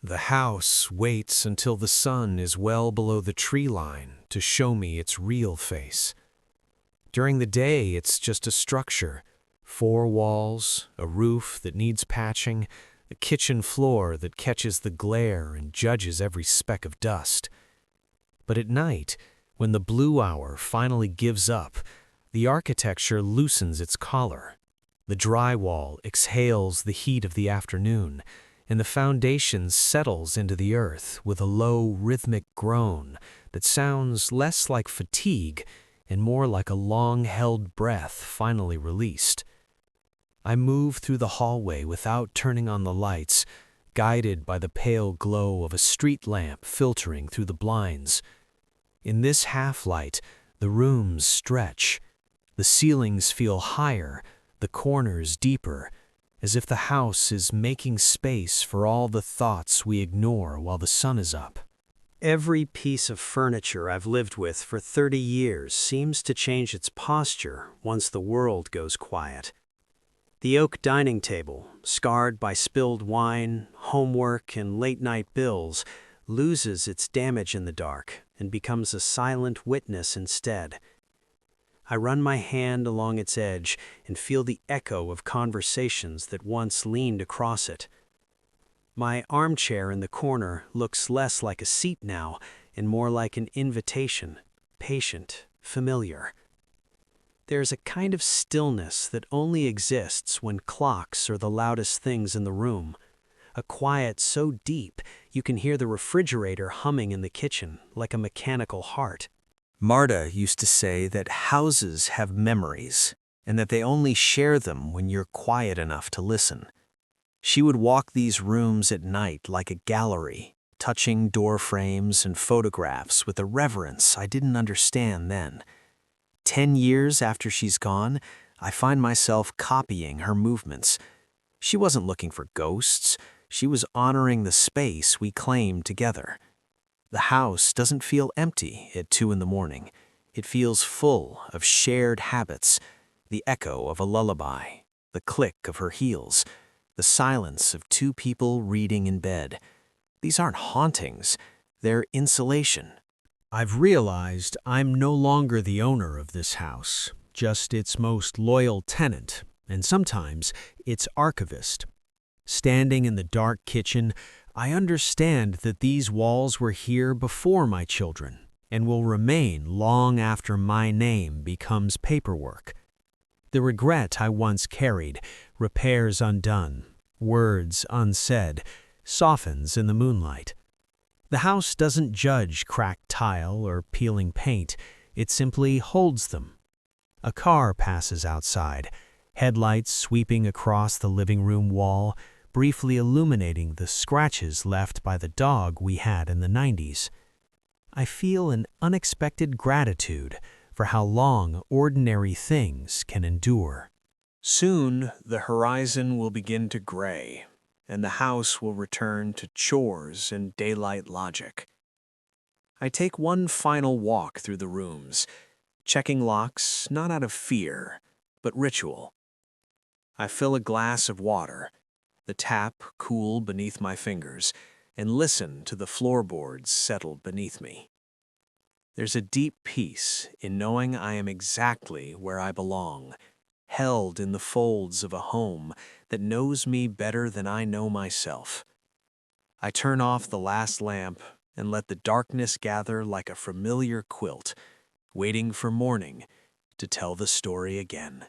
The house waits until the sun is well below the tree line to show me its real face. During the day, it's just a structure, four walls, a roof that needs patching, a kitchen floor that catches the glare and judges every speck of dust. But at night, when the blue hour finally gives up, the architecture loosens its collar. The drywall exhales the heat of the afternoon, and the foundation settles into the earth with a low, rhythmic groan that sounds less like fatigue and more like a long-held breath finally released. I move through the hallway without turning on the lights, guided by the pale glow of a street lamp filtering through the blinds. In this half-light, the rooms stretch. The ceilings feel higher, the corners deeper, as if the house is making space for all the thoughts we ignore while the sun is up. Every piece of furniture I've lived with for 30 years seems to change its posture once the world goes quiet. The oak dining table, scarred by spilled wine, homework, and late-night bills, loses its damage in the dark and becomes a silent witness instead. I run my hand along its edge and feel the echo of conversations that once leaned across it. My armchair in the corner looks less like a seat now and more like an invitation, patient, familiar. There's a kind of stillness that only exists when clocks are the loudest things in the room, a quiet so deep you can hear the refrigerator humming in the kitchen like a mechanical heart. Marta used to say that houses have memories, and that they only share them when you're quiet enough to listen. She would walk these rooms at night like a gallery, touching door frames and photographs with a reverence I didn't understand then. 10 years after she's gone, I find myself copying her movements. She wasn't looking for ghosts, she was honoring the space we claimed together. The house doesn't feel empty at 2 in the morning. It feels full of shared habits, the echo of a lullaby, the click of her heels, the silence of 2 people reading in bed. These aren't hauntings, they're insulation. I've realized I'm no longer the owner of this house, just its most loyal tenant, and sometimes its archivist. Standing in the dark kitchen, I understand that these walls were here before my children and will remain long after my name becomes paperwork. The regret I once carried, repairs undone, words unsaid, softens in the moonlight. The house doesn't judge cracked tile or peeling paint, it simply holds them. A car passes outside, headlights sweeping across the living room wall, briefly illuminating the scratches left by the dog we had in the 90s. I feel an unexpected gratitude for how long ordinary things can endure. Soon, the horizon will begin to gray, and the house will return to chores and daylight logic. I take one final walk through the rooms, checking locks not out of fear, but ritual. I fill a glass of water, the tap cool beneath my fingers, and listen to the floorboards settle beneath me. There's a deep peace in knowing I am exactly where I belong, held in the folds of a home that knows me better than I know myself. I turn off the last lamp and let the darkness gather like a familiar quilt, waiting for morning to tell the story again.